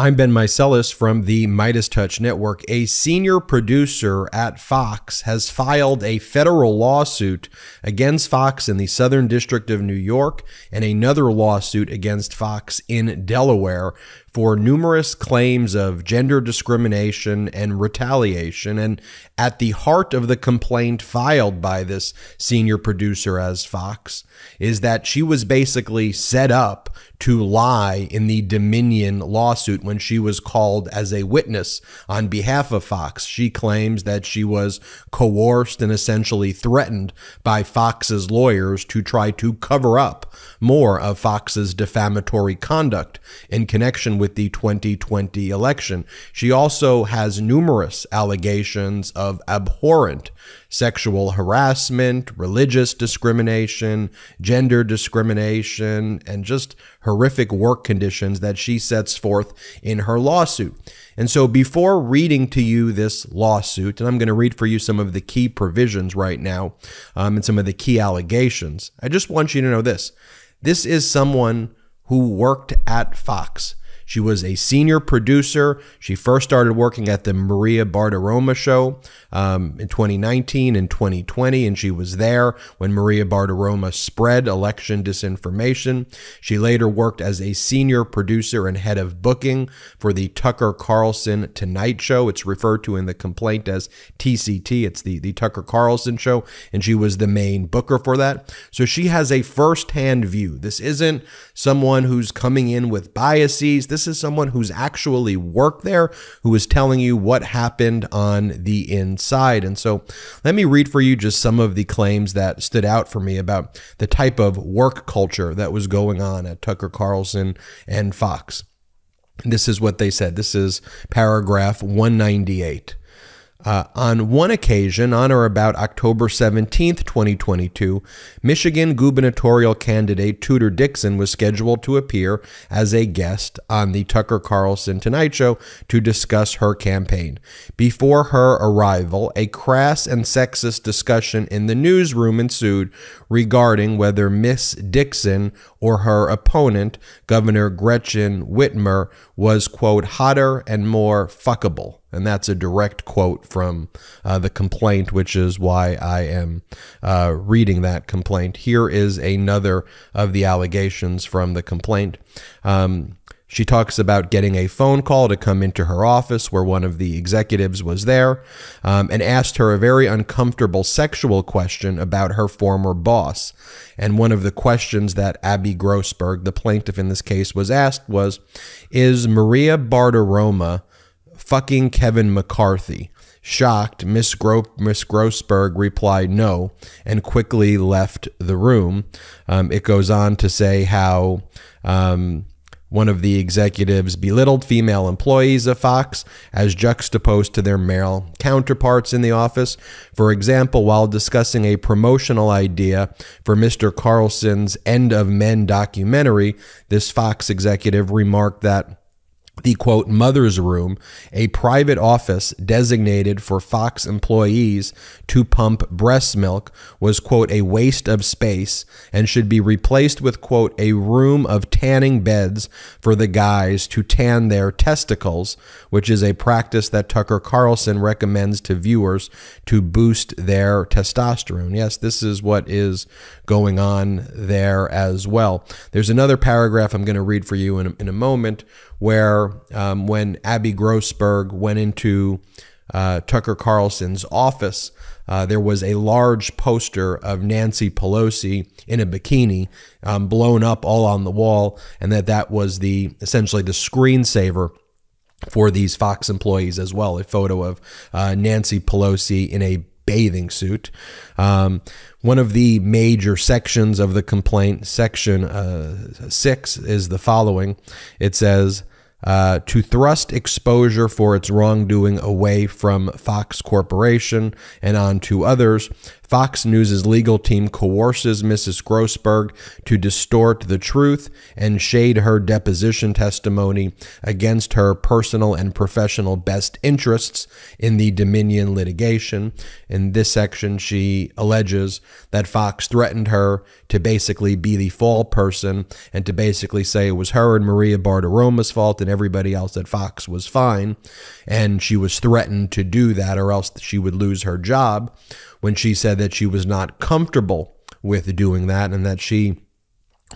I'm Ben Meiselas from the Meidas Touch network. A senior producer at Fox has filed a federal lawsuit against Fox in the Southern District of New York and another lawsuit against Fox in Delaware for numerous claims of gender discrimination and retaliation. And at the heart of the complaint filed by this senior producer as Fox is that she was basically set up to lie in the Dominion lawsuit when she was called as a witness on behalf of Fox. She claims that she was coerced and essentially threatened by Fox's lawyers to try to cover up more of Fox's defamatory conduct in connection with the 2020 election. She also has numerous allegations of abhorrent sexual harassment, religious discrimination, gender discrimination, and just horrific work conditions that she sets forth in her lawsuit. And so before reading to you this lawsuit, and I'm going to read for you some of the key provisions right now and some of the key allegations, I just want you to know this. This is someone who worked at Fox. She was a senior producer. She first started working at the Maria Bartiromo show in 2019 and 2020, and she was there when Maria Bartiromo spread election disinformation. She later worked as a senior producer and head of booking for the Tucker Carlson Tonight Show. It's referred to in the complaint as TCT. It's the Tucker Carlson show, and she was the main booker for that. So she has a firsthand view. This isn't someone who's coming in with biases. This is someone who's actually worked there, who is telling you what happened on the inside. And so let me read for you just some of the claims that stood out for me about the type of work culture that was going on at Tucker Carlson and Fox. This is what they said. This is paragraph 198. On one occasion, on or about October 17th, 2022, Michigan gubernatorial candidate Tudor Dixon was scheduled to appear as a guest on the Tucker Carlson Tonight Show to discuss her campaign. Before her arrival, a crass and sexist discussion in the newsroom ensued regarding whether Miss Dixon or her opponent, Governor Gretchen Whitmer, was, quote, hotter and more fuckable. And that's a direct quote from the complaint, which is why I am reading that complaint. Here is another of the allegations from the complaint. She talks about getting a phone call to come into her office where one of the executives was there and asked her a very uncomfortable sexual question about her former boss. And one of the questions that Abby Grossberg, the plaintiff in this case, was asked was, is Maria Bartiromo fucking Kevin McCarthy? Shocked, Miss Grossberg replied no and quickly left the room. It goes on to say how one of the executives belittled female employees of Fox as juxtaposed to their male counterparts in the office. For example, while discussing a promotional idea for Mr. Carlson's End of Men documentary, this Fox executive remarked that the, quote, mother's room, a private office designated for Fox employees to pump breast milk, was, quote, a waste of space and should be replaced with, quote, a room of tanning beds for the guys to tan their testicles, which is a practice that Tucker Carlson recommends to viewers to boost their testosterone. Yes, this is what is going on there as well. There's another paragraph I'm going to read for you in a moment where when Abby Grossberg went into Tucker Carlson's office, there was a large poster of Nancy Pelosi in a bikini blown up all on the wall, and that was essentially the screensaver for these Fox employees as well, a photo of Nancy Pelosi in a bathing suit. One of the major sections of the complaint, section 6, is the following. It says, to thrust exposure for its wrongdoing away from Fox Corporation and on to others, Fox News' legal team coerces Mrs. Grossberg to distort the truth and shade her deposition testimony against her personal and professional best interests in the Dominion litigation. In this section, she alleges that Fox threatened her to basically be the fall person and to basically say it was her and Maria Bartiromo's fault and everybody else at Fox was fine. And she was threatened to do that or else she would lose her job, when she said that she was not comfortable with doing that and that she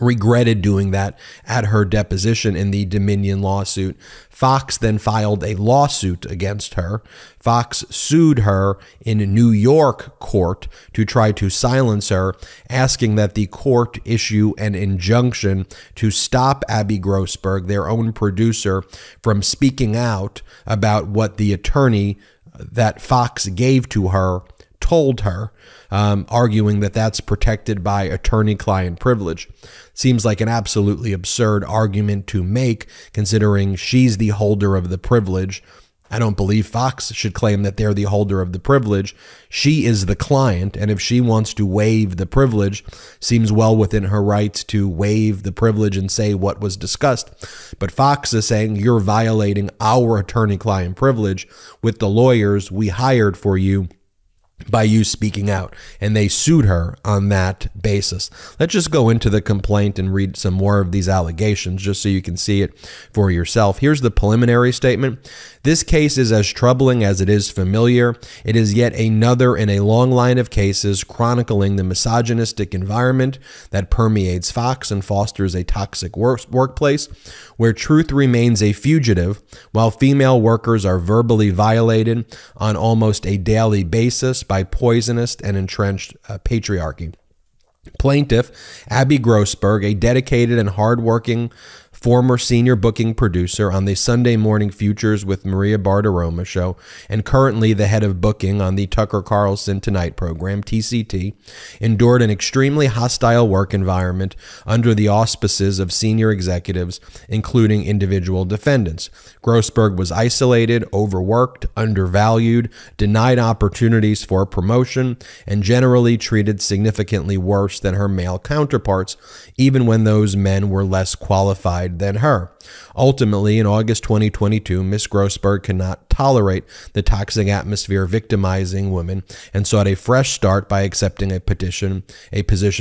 regretted doing that at her deposition in the Dominion lawsuit. Fox then filed a lawsuit against her. Fox sued her in New York court to try to silence her, asking that the court issue an injunction to stop Abby Grossberg, their own producer, from speaking out about what the attorney that Fox gave to her told her, arguing that that's protected by attorney-client privilege. Seems like an absolutely absurd argument to make, considering she's the holder of the privilege. I don't believe Fox should claim that they're the holder of the privilege. She is the client, and if she wants to waive the privilege, seems well within her rights to waive the privilege and say what was discussed. But Fox is saying you're violating our attorney-client privilege with the lawyers we hired for you by you speaking out, and they sued her on that basis. Let's just go into the complaint and read some more of these allegations just so you can see it for yourself. Here's the preliminary statement. This case is as troubling as it is familiar. It is yet another in a long line of cases chronicling the misogynistic environment that permeates Fox and fosters a toxic workplace where truth remains a fugitive while female workers are verbally violated on almost a daily basis by poisonous and entrenched patriarchy. Plaintiff Abby Grossberg, a dedicated and hardworking former senior booking producer on the Sunday Morning Futures with Maria Bartiromo show, and currently the head of booking on the Tucker Carlson Tonight program, TCT, endured an extremely hostile work environment under the auspices of senior executives, including individual defendants. Grossberg was isolated, overworked, undervalued, denied opportunities for promotion, and generally treated significantly worse than her male counterparts, even when those men were less qualified than her. Ultimately, in August 2022, Ms. Grossberg could not tolerate the toxic atmosphere victimizing women and sought a fresh start by accepting a position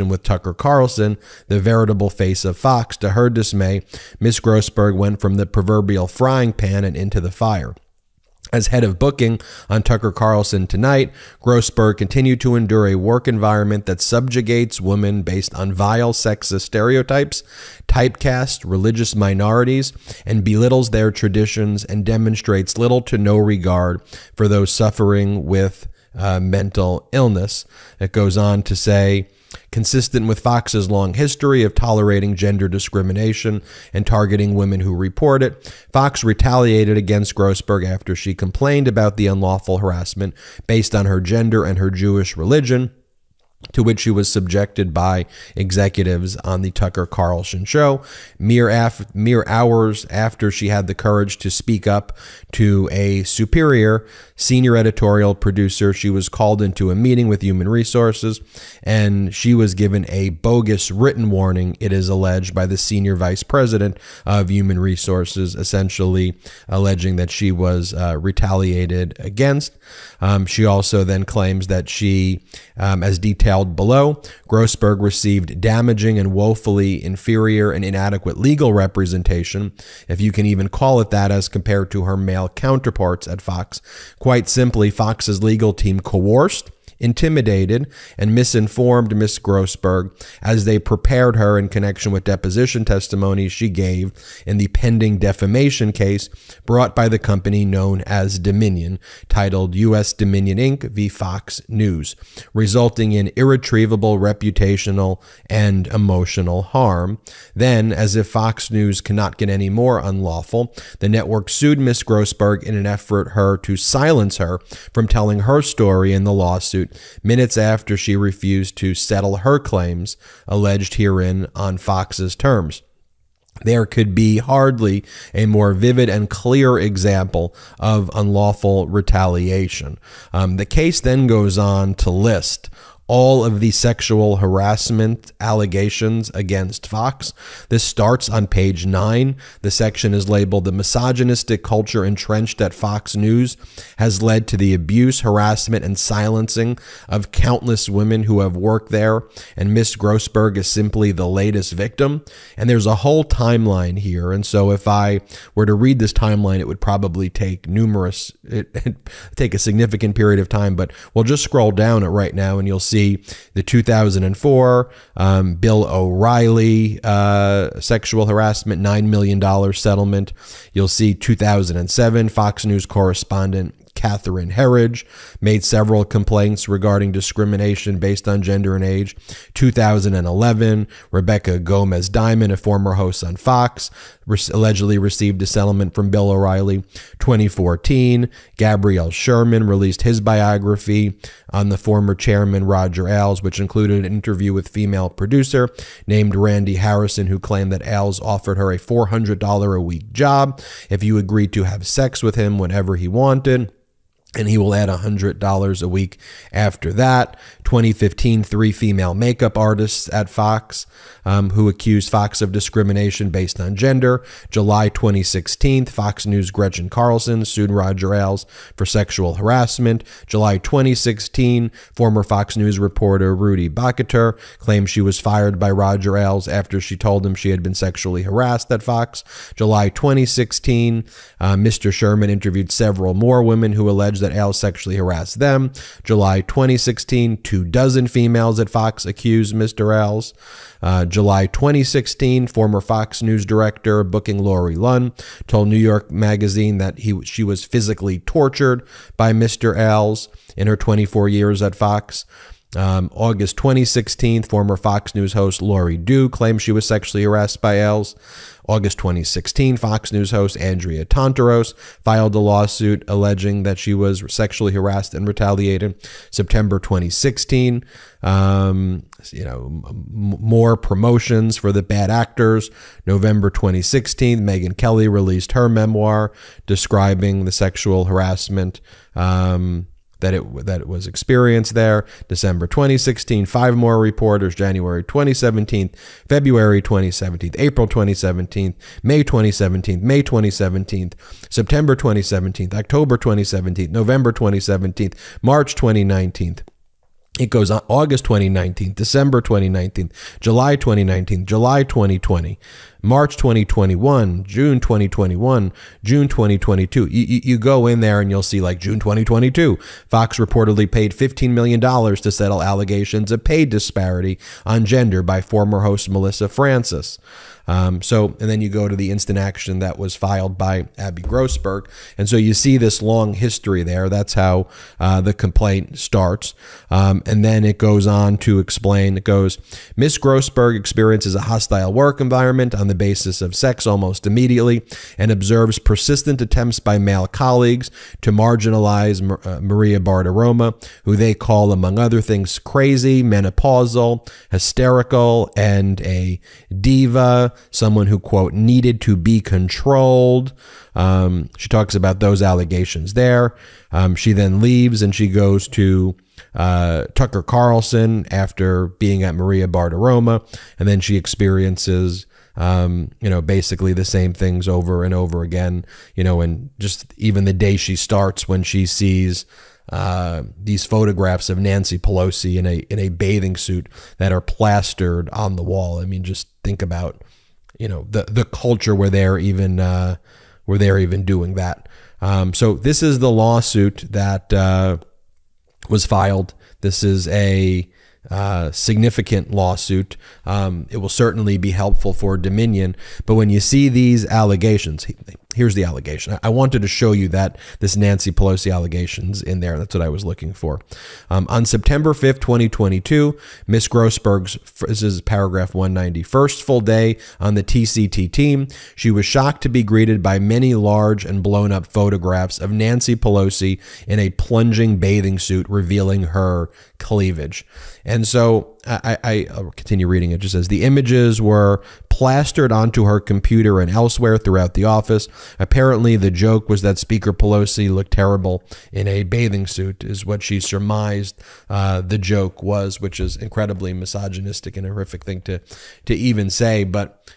with Tucker Carlson, the veritable face of Fox. To her dismay, Ms. Grossberg went from the proverbial frying pan and into the fire. As head of booking on Tucker Carlson Tonight, Grossberg continued to endure a work environment that subjugates women based on vile sexist stereotypes, typecasts religious minorities, and belittles their traditions and demonstrates little to no regard for those suffering with mental illness. It goes on to say, consistent with Fox's long history of tolerating gender discrimination and targeting women who report it, Fox retaliated against Grossberg after she complained about the unlawful harassment based on her gender and her Jewish religion, to which she was subjected by executives on the Tucker Carlson show. Mere hours after she had the courage to speak up to a superior senior editorial producer, she was called into a meeting with Human Resources, and she was given a bogus written warning, it is alleged, by the senior vice president of Human Resources, essentially alleging that she was retaliated against. She also then claims that she, as detailed below, Grossberg received damaging and woefully inferior and inadequate legal representation, if you can even call it that, as compared to her male counterparts at Fox. Quite simply, Fox's legal team coerced, intimidated, and misinformed Ms. Grossberg as they prepared her in connection with deposition testimony she gave in the pending defamation case brought by the company known as Dominion, titled U.S. Dominion Inc. v. Fox News, resulting in irretrievable reputational and emotional harm. Then, as if Fox News cannot get any more unlawful, the network sued Ms. Grossberg in an effort to silence her from telling her story in the lawsuit minutes after she refused to settle her claims alleged herein on Fox's terms. There could be hardly a more vivid and clear example of unlawful retaliation. The case then goes on to list all of the sexual harassment allegations against Fox. This starts on page 9. The section is labeled "The misogynistic culture entrenched at Fox News has led to the abuse, harassment, and silencing of countless women who have worked there, and Miss Grossberg is simply the latest victim." And there's a whole timeline here. And so if I were to read this timeline, it would probably take take a significant period of time, but we'll just scroll down it right now and you'll see the 2004 Bill O'Reilly sexual harassment $9 million settlement. You'll see 2007 Fox News correspondent Catharine Herridge made several complaints regarding discrimination based on gender and age. 2011, Rebecca Gomez Diamond, a former host on Fox, allegedly received a settlement from Bill O'Reilly. 2014, Gabrielle Sherman released his biography on the former chairman Roger Ailes, which included an interview with female producer named Randy Harrison, who claimed that Ailes offered her a $400 a week job if you agreed to have sex with him whenever he wanted, and he will add $100 a week after that. 2015, 3 female makeup artists at Fox who accused Fox of discrimination based on gender. July 2016, Fox News Gretchen Carlson sued Roger Ailes for sexual harassment. July 2016, former Fox News reporter Rudy Bacater claimed she was fired by Roger Ailes after she told him she had been sexually harassed at Fox. July 2016, Mr. Sherman interviewed several more women who alleged that Ailes sexually harassed them. July 2016, 24 females at Fox accused Mr. Ailes. July 2016, former Fox News director booking Lori Lunn told New York Magazine that she was physically tortured by Mr. Ailes in her 24 years at Fox. August 2016, former Fox News host Lori Dew claimed she was sexually harassed by Ailes. August 2016, Fox News host Andrea Tontaros filed a lawsuit alleging that she was sexually harassed and retaliated. September 2016, more promotions for the bad actors. November 2016, Megyn Kelly released her memoir describing the sexual harassment that it was experienced there. December 2016, 5 more reporters. January 2017, February 2017, April 2017, May 2017, May 2017, September 2017, October 2017, November 2017, March 2019. It goes on August 2019, December 2019, July 2019, July 2020, March 2021, June 2021, June 2022. You go in there and you'll see like June 2022, Fox reportedly paid $15 million to settle allegations of pay disparity on gender by former host Melissa Francis. And then you go to the instant action that was filed by Abby Grossberg. And so you see this long history there. That's how the complaint starts. And then it goes on to explain, it goes, Miss Grossberg experiences a hostile work environment on the basis of sex almost immediately and observes persistent attempts by male colleagues to marginalize Maria Bartiromo, who they call, among other things, crazy, menopausal, hysterical, and a diva, someone who, quote, needed to be controlled. She talks about those allegations there. She then leaves and she goes to Tucker Carlson after being at Maria Bartiromo, and then she experiences basically the same things over and over again, and just even the day she starts when she sees these photographs of Nancy Pelosi in a bathing suit that are plastered on the wall. I mean, just think about, the culture where they're even doing that. So this is the lawsuit that was filed. This is a significant lawsuit. It will certainly be helpful for Dominion. But when you see these allegations, here's the allegation. I wanted to show you that this Nancy Pelosi allegations in there. That's what I was looking for. On September 5th, 2022, Miss Grossberg's, this is paragraph 190, first full day on the TCT team, she was shocked to be greeted by many large and blown up photographs of Nancy Pelosi in a plunging bathing suit revealing her cleavage. And so I'll continue reading. It just says the images were plastered onto her computer and elsewhere throughout the office. Apparently, the joke was that Speaker Pelosi looked terrible in a bathing suit, is what she surmised the joke was, which is incredibly misogynistic and a horrific thing to even say. But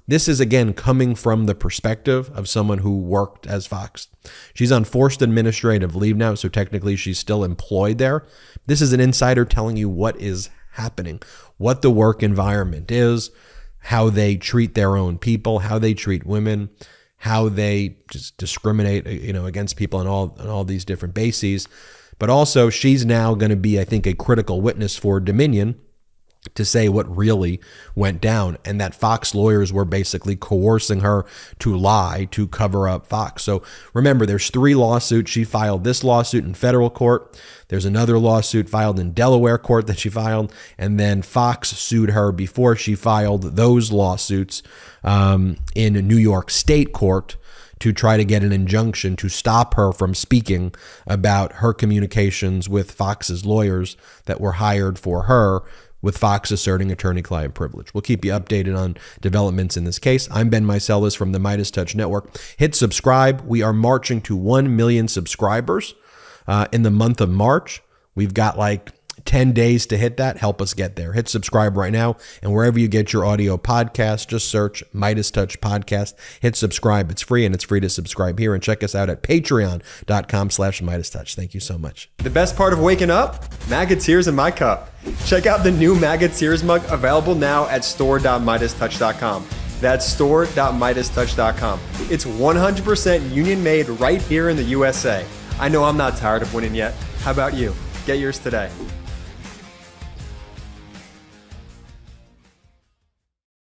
this is, again, coming from the perspective of someone who worked as Fox. She's on forced administrative leave now, so technically she's still employed there. This is an insider telling you what is happening, what the work environment is, how they treat their own people, how they treat women, how they just discriminate, against people on all these different bases. But also, she's now going to be, I think, a critical witness for Dominion to say what really went down, and that Fox lawyers were basically coercing her to lie to cover up Fox. So remember, there's 3 lawsuits. She filed this lawsuit in federal court. There's another lawsuit filed in Delaware court that she filed, and then Fox sued her before she filed those lawsuits in New York State court to try to get an injunction to stop her from speaking about her communications with Fox's lawyers that were hired for her, with Fox asserting attorney-client privilege. We'll keep you updated on developments in this case. I'm Ben Meiselas from the Meidas Touch Network. Hit subscribe. We are marching to 1 million subscribers in the month of March. We've got like 10 days to hit that. Help us get there. Hit subscribe right now, and wherever you get your audio podcast, just search Meidas Touch Podcast. Hit subscribe. It's free, and it's free to subscribe here. And check us out at patreon.com/MeidasTouch. Thank you so much. The best part of waking up? MAGA tears in my cup. Check out the new MAGA tears mug, available now at store.MeidasTouch.com. That's store.MeidasTouch.com. It's 100% union made right here in the USA. I know I'm not tired of winning yet. How about you? Get yours today.